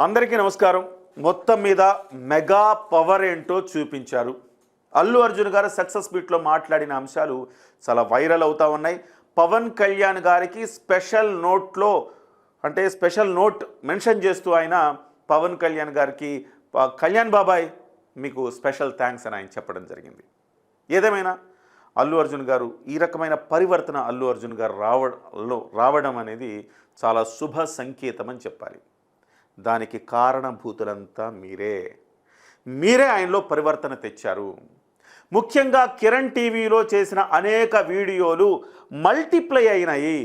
అందరికీ నమస్కారం. మొత్తం మీద మెగా పవర్ ఏంటో చూపించారు. అల్లు అర్జున్ గారు సక్సెస్ మీట్లో మాట్లాడిన అంశాలు చాలా వైరల్ అవుతా ఉన్నాయి. పవన్ కళ్యాణ్ గారికి స్పెషల్ నోట్ మెన్షన్ చేస్తూ ఆయన పవన్ కళ్యాణ్ గారికి కళ్యాణ్ బాబాయ్ మీకు స్పెషల్ థ్యాంక్స్ అని ఆయన చెప్పడం జరిగింది. ఏదేమైనా అల్లు అర్జున్ గారు ఈ రకమైన పరివర్తన అల్లు అర్జున్ గారు రావడం అనేది చాలా శుభ సంకేతం అని చెప్పాలి. దానికి కారణభూతులంతా మీరే ఆయనలో పరివర్తన తెచ్చారు. ముఖ్యంగా కిరణ్ టీవీలో చేసిన అనేక వీడియోలు మల్టిప్లై అయినాయి.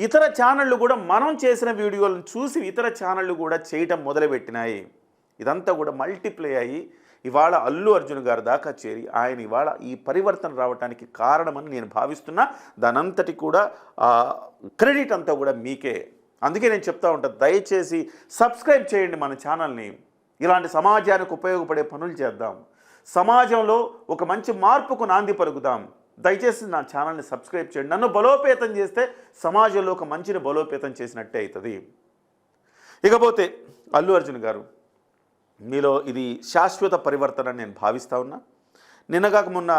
ఇతర ఛానళ్ళు కూడా మనం చేసిన వీడియోలను చూసి ఇతర ఛానళ్ళు కూడా చేయటం మొదలుపెట్టినాయి. ఇదంతా కూడా మల్టిప్లై అయ్యి ఇవాళ అల్లు అర్జున్ గారి దాకా చేరి ఆయన ఇవాళ ఈ పరివర్తన రావడానికి కారణమని నేను భావిస్తున్నా. దానంతటి కూడా క్రెడిట్ అంతా కూడా మీకే. అందుకే నేను చెప్తా ఉంటాను, దయచేసి సబ్స్క్రైబ్ చేయండి మన ఛానల్ని. ఇలాంటి సమాజానికి ఉపయోగపడే పనులు చేద్దాం. సమాజంలో ఒక మంచి మార్పుకు నాంది పలుకుదాం. దయచేసి నా ఛానల్ని సబ్స్క్రైబ్ చేయండి. నన్ను బలోపేతం చేస్తే సమాజంలో ఒక మంచిని బలోపేతం చేసినట్టే అవుతుంది. ఇకపోతే అల్లు అర్జున్ గారు, మీలో ఇది శాశ్వత పరివర్తన నేను భావిస్తూ ఉన్నా. నిన్నగాక మొన్న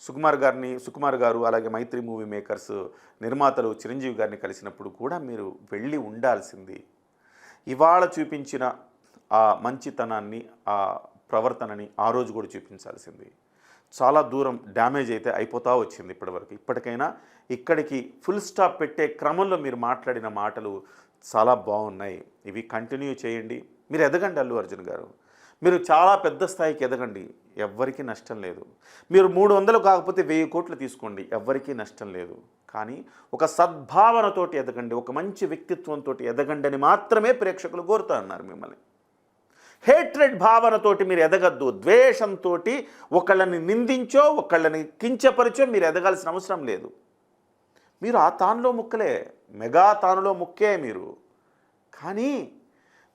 సుకుమార్ గారు అలాగే మైత్రి మూవీ మేకర్స్ నిర్మాతలు చిరంజీవి గారిని కలిసినప్పుడు కూడా మీరు వెళ్ళి ఉండాల్సింది. ఇవాళ చూపించిన ఆ మంచితనాన్ని, ఆ ప్రవర్తనని ఆ రోజు కూడా చూపించాల్సింది. చాలా దూరం డ్యామేజ్ అయితే అయిపోతూ వచ్చింది ఇప్పటివరకు. ఇప్పటికైనా ఇక్కడికి ఫుల్ స్టాప్ పెట్టే క్రమంలో మీరు మాట్లాడిన మాటలు చాలా బాగున్నాయి. ఇవి కంటిన్యూ చేయండి. మీరు ఎదగండి అల్లు అర్జున్ గారు. మీరు చాలా పెద్ద స్థాయికి ఎదగండి. ఎవ్వరికీ నష్టం లేదు. మీరు 300 కాకపోతే 1000 కోట్లు తీసుకోండి, ఎవ్వరికీ నష్టం లేదు. కానీ ఒక సద్భావనతోటి ఎదగండి, ఒక మంచి వ్యక్తిత్వంతో ఎదగండి అని మాత్రమే ప్రేక్షకులు కోరుతా అన్నారు మిమ్మల్ని. హేట్రెడ్ భావనతోటి మీరు ఎదగద్దు. ద్వేషంతో ఒకళ్ళని నిందించో ఒకళ్ళని కించపరిచో మీరు ఎదగాల్సిన అవసరం లేదు. మీరు ఆ తానులో ముక్కలే, మెగా తానులో ముక్కే మీరు. కానీ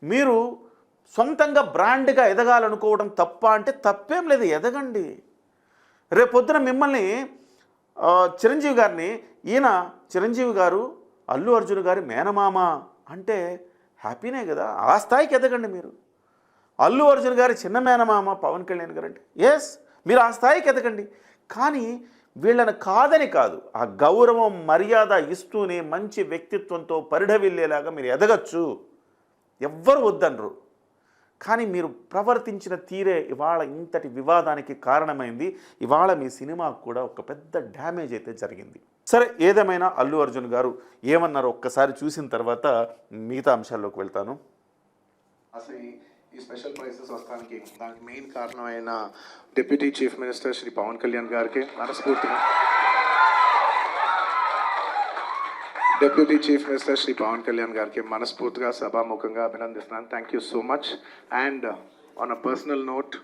మీరు సొంతంగా బ్రాండ్గా ఎదగాలనుకోవడం తప్ప అంటే తప్పేం లేదు, ఎదగండి. రేపొద్దున మిమ్మల్ని చిరంజీవి గారిని చిరంజీవి గారు అల్లు అర్జున్ గారి మేనమామ అంటే హ్యాపీనే కదా. ఆ స్థాయికి ఎదగండి మీరు. అల్లు అర్జున్ గారి చిన్న మేనమామ పవన్ కళ్యాణ్ గారు అంటే ఎస్, మీరు ఆ స్థాయికి ఎదగండి. కానీ వీళ్ళని కాదని కాదు, ఆ గౌరవం మర్యాద ఇస్తూనే మంచి వ్యక్తిత్వంతో పరిఢవిల్లేలాగా మీరు ఎదగచ్చు. ఎవ్వరు వద్దనరు. కానీ మీరు ప్రవర్తించిన తీరే ఇవాళ ఇంతటి వివాదానికి కారణమైంది. ఇవాళ మీ సినిమాకు కూడా ఒక పెద్ద డ్యామేజ్ అయితే జరిగింది. సరే, ఏదేమైనా అల్లు అర్జున్ గారు ఏమన్నారో ఒక్కసారి చూసిన తర్వాత మిగతా అంశాల్లోకి వెళ్తాను. అసలు ఈ స్పెషల్ ప్రైజెస్ వస్తానికి దానికి మెయిన్ కారణమైన deputy chief minister Shri Pawan Kalyan గారికి మనస్ఫూర్తిగా సభాముఖంగా అభినందిస్తున్నాను. Thank you so much. And on a personal note,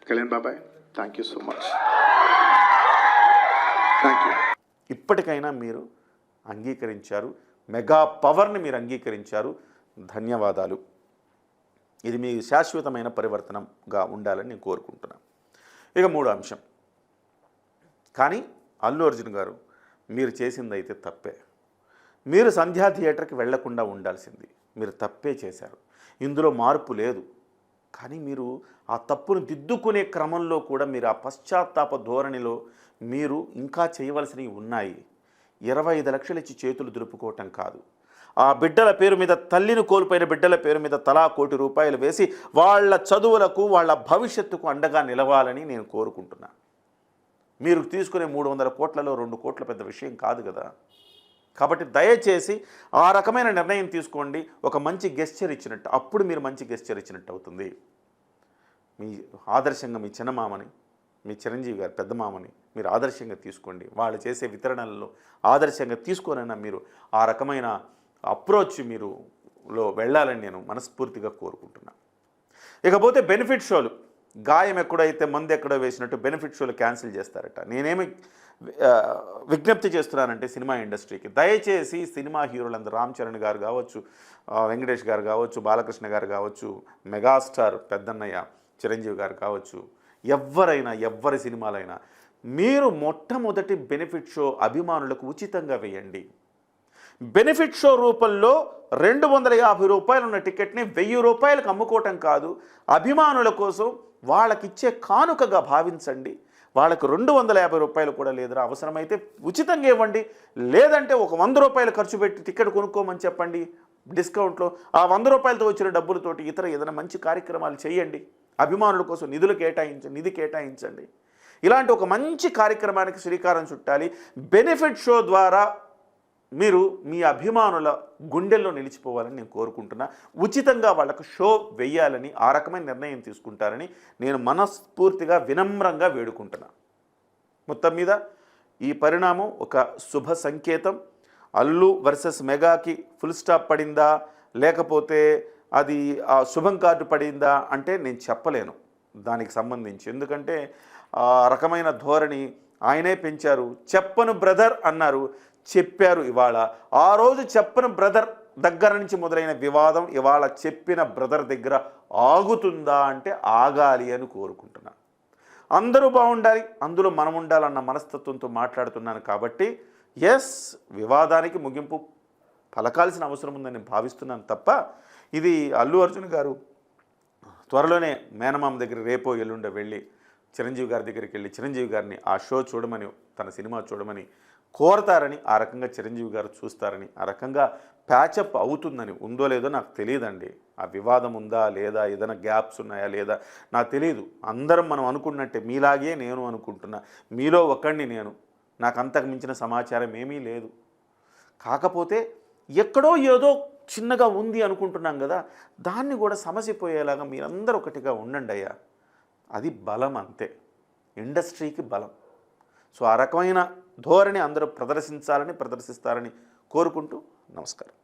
Kalyan బాబాయ్, thank you so much. Thank you. ఇప్పటికైనా మీరు అంగీకరించారు, మెగా పవర్ని మీరు అంగీకరించారు. ధన్యవాదాలు. ఇది మీ శాశ్వతమైన పరివర్తనంగా ఉండాలని నేను కోరుకుంటున్నాను. ఇక 3వ అంశం. కానీ అల్లు అర్జున్ గారు, మీరు చేసిందైతే తప్పే. మీరు సంధ్యా థియేటర్కి వెళ్లకుండా ఉండాల్సింది. మీరు తప్పే చేశారు. ఇందులో మార్పు లేదు. కానీ మీరు ఆ తప్పును దిద్దుకునే క్రమంలో కూడా మీరు ఆ పశ్చాత్తాప ధోరణిలో మీరు ఇంకా చేయవలసినవి ఉన్నాయి. 25 లక్షలు ఇచ్చి చేతులు దులుపుకోవటం కాదు. ఆ బిడ్డల పేరు మీద, తల్లిని కోల్పోయిన బిడ్డల పేరు మీద తలా ₹1 కోటి వేసి వాళ్ళ చదువులకు, వాళ్ళ భవిష్యత్తుకు అండగా నిలవాలని నేను కోరుకుంటున్నాను. మీరు తీసుకునే 300 కోట్లలో 2 కోట్ల పెద్ద విషయం కాదు కదా. కాబట్టి దయచేసి ఆ రకమైన నిర్ణయం తీసుకోండి. ఒక మంచి గెస్చర్ ఇచ్చినట్టు, అప్పుడు మీరు మంచి గెస్చర్ ఇచ్చినట్టు అవుతుంది. మీ ఆదర్శంగా మీ చిన్నమామని, మీ చిరంజీవి గారి పెద్ద మామని మీరు ఆదర్శంగా తీసుకోండి. వాళ్ళు చేసే వితరణలలో ఆదర్శంగా తీసుకోనైనా మీరు ఆ రకమైన అప్రోచ్ మీరులో వెళ్ళాలని నేను మనస్ఫూర్తిగా కోరుకుంటున్నాను. ఇకపోతే బెనిఫిట్ షోలు, గాయం ఎక్కడైతే మందు ఎక్కడో వేసినట్టు బెనిఫిట్ షోలు క్యాన్సిల్ చేస్తారట. నేనేమి విజ్ఞప్తి చేస్తున్నానంటే సినిమా ఇండస్ట్రీకి, దయచేసి సినిమా హీరోలందరూ, రామ్ చరణ్ గారు కావచ్చు, వెంకటేష్ గారు కావచ్చు, బాలకృష్ణ గారు కావచ్చు, మెగాస్టార్ పెద్దన్నయ్య చిరంజీవి గారు కావచ్చు, ఎవరైనా ఎవరి సినిమాలైనా మీరు మొట్టమొదటి బెనిఫిట్ షో అభిమానులకు ఉచితంగా వేయండి. బెనిఫిట్ షో రూపంలో 250 రూపాయలు ఉన్న టికెట్ని 1000 రూపాయలకు అమ్ముకోవటం కాదు, అభిమానుల కోసం వాళ్ళకిచ్చే కానుకగా భావించండి. వాళ్ళకు 250 రూపాయలు కూడా లేదురా, అవసరమైతే ఉచితంగా ఇవ్వండి, లేదంటే ఒక 100 రూపాయలు ఖర్చు పెట్టి టికెట్ కొనుక్కోమని చెప్పండి డిస్కౌంట్లో. ఆ 100 రూపాయలతో వచ్చిన డబ్బులతోటి ఇతర ఏదైనా మంచి కార్యక్రమాలు చేయండి, అభిమానుల కోసం నిధి కేటాయించండి. ఇలాంటి ఒక మంచి కార్యక్రమానికి శ్రీకారం చుట్టాలి. బెనిఫిట్ షో ద్వారా మీరు మీ అభిమానుల గుండెల్లో నిలిచిపోవాలని నేను కోరుకుంటున్నా. ఉచితంగా వాళ్ళకు షో వెయ్యాలని, ఆ రకమైన నిర్ణయం తీసుకుంటారని నేను మనస్ఫూర్తిగా వినమ్రంగా వేడుకుంటున్నా. మొత్తం మీద ఈ పరిణామం ఒక శుభ సంకేతం. అల్లు వర్సెస్ మెగాకి ఫుల్ స్టాప్ పడిందా, లేకపోతే అది ఆ శుభం కార్డు పడిందా అంటే నేను చెప్పలేను దానికి సంబంధించి. ఎందుకంటే ఆ రకమైన ధోరణి ఆయనే పెంచారు. చెప్పను బ్రదర్ అన్నారు, చెప్పారు. ఇవాళ ఆ రోజు చెప్పను బ్రదర్ దగ్గర నుంచి మొదలైన వివాదం ఇవాళ చెప్పిన బ్రదర్ దగ్గర ఆగుతుందా అంటే ఆగాలి అని కోరుకుంటున్నాను. అందరూ బాగుండాలి, అందులో మనం ఉండాలన్న మనస్తత్వంతో మాట్లాడుతున్నాను కాబట్టి ఎస్, వివాదానికి ముగింపు పలకాల్సిన అవసరం ఉందని భావిస్తున్నాను తప్ప ఇది అల్లు అర్జున్ గారు త్వరలోనే మేనమామ దగ్గర రేపో ఎల్లుండో వెళ్ళి చిరంజీవి గారి దగ్గరికి వెళ్ళి చిరంజీవి గారిని ఆ షో చూడమని, తన సినిమా చూడమని కోరతారని, ఆ రకంగా చిరంజీవి గారు చూస్తారని, ఆ రకంగా ప్యాచప్ అవుతుందని. ఉందో లేదో నాకు తెలియదండి, ఆ వివాదం ఉందా లేదా, ఏదైనా గ్యాప్స్ ఉన్నాయా లేదా నాకు తెలియదు. అందరం మనం అనుకున్నట్టే, మీలాగే నేను అనుకుంటున్నా, మీలో ఒకడిని నేను, నాకు అంతకు మించిన సమాచారం ఏమీ లేదు. కాకపోతే ఎక్కడో ఏదో చిన్నగా ఉంది అనుకుంటున్నాం కదా, దాన్ని కూడా సమసిపోయేలాగా మీరందరూ ఒకటిగా ఉండండి అయ్యా. అది బలం, అంతే, ఇండస్ట్రీకి బలం. సో ఆ రకమైన ధోరణి అందరూ ప్రదర్శించాలని, ప్రదర్శిస్తారని కోరుకుంటూ నమస్కారం.